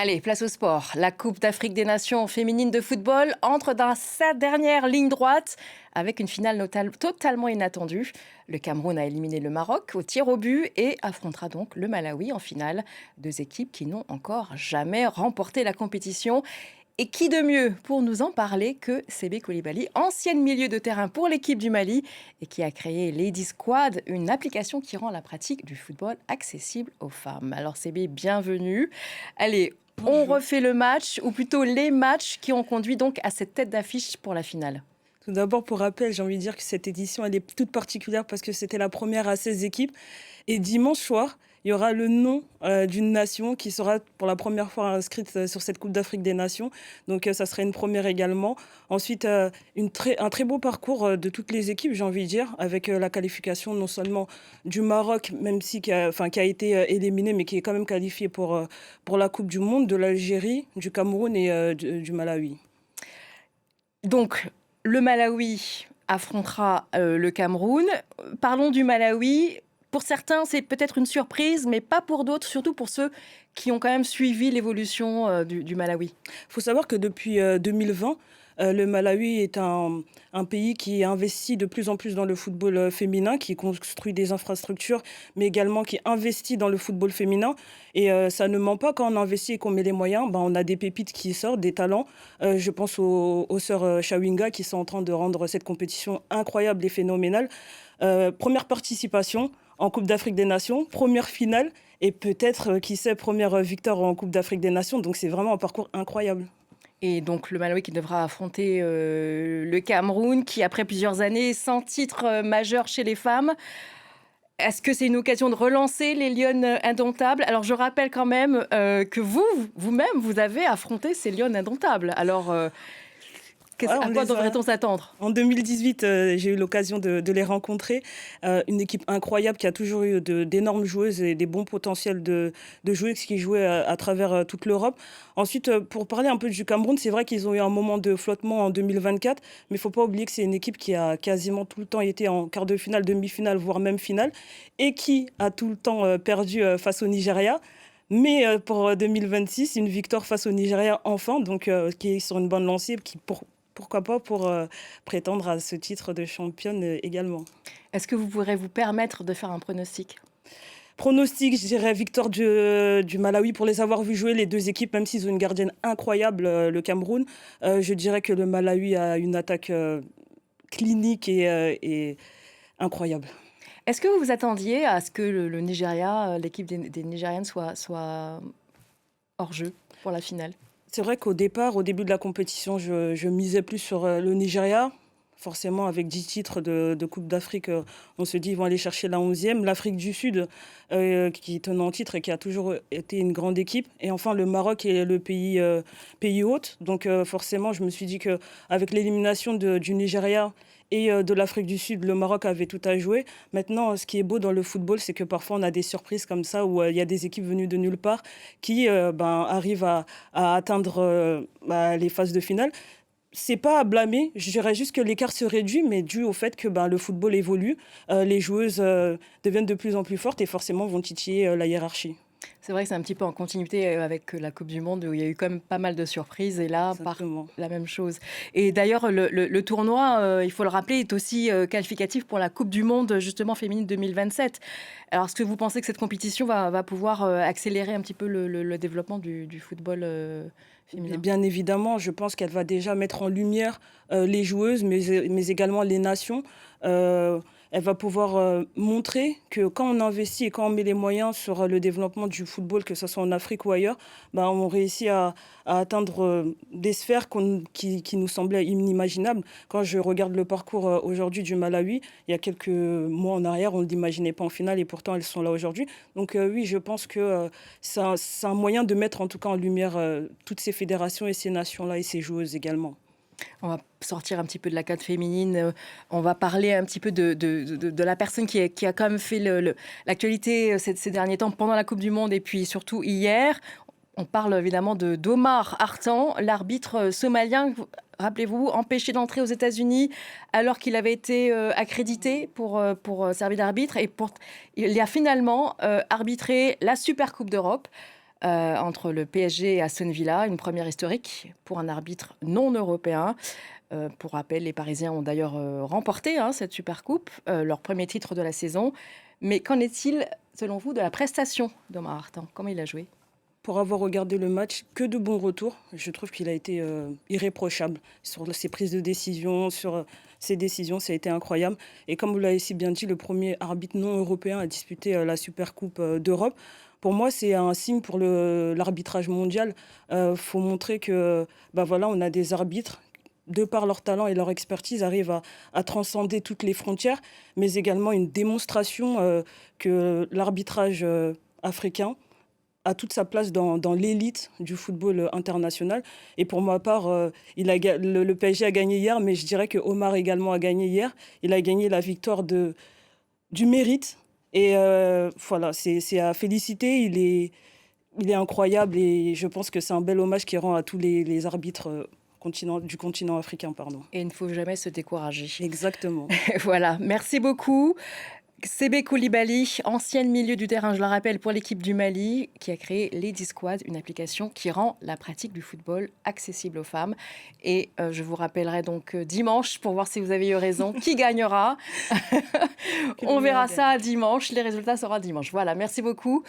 Allez, place au sport. La Coupe d'Afrique des Nations féminine de football entre dans sa dernière ligne droite avec une finale totalement inattendue. Le Cameroun a éliminé le Maroc au tir au but et affrontera donc le Malawi en finale. Deux équipes qui n'ont encore jamais remporté la compétition. Et qui de mieux pour nous en parler que Sébé Coulibaly, ancienne milieu de terrain pour l'équipe du Mali et qui a créé Lady Squad, une application qui rend la pratique du football accessible aux femmes. Alors Sébé, bienvenue. Allez, on Bonjour. refait le match, ou plutôt les matchs qui ont conduit donc à cette tête d'affiche pour la finale. Tout d'abord, pour rappel, j'ai envie de dire que cette édition, elle est toute particulière parce que c'était la première à 16 équipes. Et dimanche soir, il y aura le nom d'une nation qui sera pour la première fois inscrite sur cette Coupe d'Afrique des Nations. Donc, ça serait une première également. Ensuite, un très beau parcours de toutes les équipes, j'ai envie de dire, avec la qualification non seulement du Maroc, même si qui a été éliminé, mais qui est quand même qualifié pour la Coupe du Monde, de l'Algérie, du Cameroun et du Malawi. Donc, le Malawi affrontera le Cameroun. Parlons du Malawi. Pour certains, c'est peut-être une surprise, mais pas pour d'autres, surtout pour ceux qui ont quand même suivi l'évolution du Malawi. Il faut savoir que depuis 2020, le Malawi est un pays qui investit de plus en plus dans le football féminin, qui construit des infrastructures, mais également qui investit dans le football féminin. Et ça ne ment pas, quand on investit et qu'on met les moyens, ben, on a des pépites qui sortent, des talents. Je pense aux sœurs Chawinga qui sont en train de rendre cette compétition incroyable et phénoménale. Première participation en Coupe d'Afrique des Nations, première finale et peut-être, qui sait, première victoire en Coupe d'Afrique des Nations. Donc c'est vraiment un parcours incroyable. Et donc le Malawi qui devra affronter le Cameroun, qui après plusieurs années sans titre majeur chez les femmes. Est-ce que c'est une occasion de relancer les Lionnes indomptables? Alors je rappelle quand même que vous-même, vous avez affronté ces Lionnes indomptables. Alors Ouais, à quoi devrait-on s'attendre? En 2018, j'ai eu l'occasion de les rencontrer. Une équipe incroyable qui a toujours eu d'énormes joueuses et des bons potentiels de joueuses qui jouaient à travers toute l'Europe. Ensuite, pour parler un peu du Cameroun, c'est vrai qu'ils ont eu un moment de flottement en 2024, mais il ne faut pas oublier que c'est une équipe qui a quasiment tout le temps été en quart de finale, demi-finale, voire même finale, et qui a tout le temps perdu face au Nigeria. Mais pour 2026, une victoire face au Nigeria enfin, donc qui est sur une bonne lancée, pourquoi pas pour prétendre à ce titre de championne également. Est-ce que vous pourrez vous permettre de faire un pronostic? Pronostic, je dirais victoire du Malawi pour les avoir vus jouer, les deux équipes, même s'ils ont une gardienne incroyable, le Cameroun. Je dirais que le Malawi a une attaque clinique et incroyable. Est-ce que vous vous attendiez à ce que le Nigeria, l'équipe des Nigérianes soit hors jeu pour la finale? C'est vrai qu'au départ, au début de la compétition, je misais plus sur le Nigeria. Forcément, avec 10 titres de Coupe d'Afrique, on se dit ils vont aller chercher la 11e. L'Afrique du Sud, qui est tenant en titre et qui a toujours été une grande équipe. Et enfin, le Maroc est le pays hôte. Donc forcément, je me suis dit qu'avec l'élimination du Nigeria et de l'Afrique du Sud, le Maroc avait tout à jouer. Maintenant, ce qui est beau dans le football, c'est que parfois on a des surprises comme ça, où il y a des équipes venues de nulle part qui arrivent à atteindre les phases de finale. C'est pas à blâmer, je dirais juste que l'écart se réduit, mais dû au fait que le football évolue, les joueuses deviennent de plus en plus fortes et forcément vont titiller la hiérarchie. C'est vrai que c'est un petit peu en continuité avec la Coupe du Monde où il y a eu quand même pas mal de surprises et là, Exactement. la même chose. Et d'ailleurs, le tournoi, il faut le rappeler, est aussi qualificatif pour la Coupe du Monde justement féminine 2027. Alors, est-ce que vous pensez que cette compétition va pouvoir accélérer un petit peu le développement du football féminin? Bien évidemment, je pense qu'elle va déjà mettre en lumière les joueuses, mais également les nations. Elle va pouvoir montrer que quand on investit et quand on met les moyens sur le développement du football, que ce soit en Afrique ou ailleurs, on réussit à atteindre des sphères qui nous semblaient inimaginables. Quand je regarde le parcours aujourd'hui du Malawi, il y a quelques mois en arrière, on ne l'imaginait pas en finale et pourtant elles sont là aujourd'hui. Donc oui, je pense que c'est un moyen de mettre en tout cas en lumière toutes ces fédérations et ces nations-là et ces joueuses également. On va sortir un petit peu de la carte féminine. On va parler un petit peu de la personne qui a quand même fait l'actualité ces derniers temps pendant la Coupe du Monde et puis surtout hier. On parle évidemment d'Omar Hartan, l'arbitre somalien, rappelez-vous, empêché d'entrer aux États-Unis alors qu'il avait été accrédité pour servir d'arbitre. Et il a finalement arbitré la Super Coupe d'Europe. entre le PSG et Aston Villa, une première historique pour un arbitre non européen. Pour rappel, les Parisiens ont d'ailleurs remporté cette Supercoupe, leur premier titre de la saison. Mais qu'en est-il, selon vous, de la prestation d'Omar Hartan? Comment il a joué? Pour avoir regardé le match, que de bons retours. Je trouve qu'il a été irréprochable sur ses prises de décision, sur ses décisions, ça a été incroyable. Et comme vous l'avez si bien dit, le premier arbitre non européen à disputer la Supercoupe d'Europe. Pour moi, c'est un signe pour l'arbitrage mondial. Faut montrer que voilà, on a des arbitres de par leur talent et leur expertise, arrivent à transcender toutes les frontières, mais également une démonstration que l'arbitrage africain a toute sa place dans l'élite du football international. Et pour ma part, le PSG a gagné hier, mais je dirais que Omar également a gagné hier. Il a gagné la victoire du mérite. Et voilà, c'est à féliciter. Il est incroyable et je pense que c'est un bel hommage qu'il rend à tous les arbitres du continent africain. Pardon. Et il ne faut jamais se décourager. Exactement. Voilà, merci beaucoup. Sébé Koulibaly, ancienne milieu du terrain, je le rappelle, pour l'équipe du Mali, qui a créé Lady Squad, une application qui rend la pratique du football accessible aux femmes. Et je vous rappellerai donc dimanche, pour voir si vous avez eu raison, qui gagnera. On verra ça dimanche, les résultats seront dimanche. Voilà, merci beaucoup.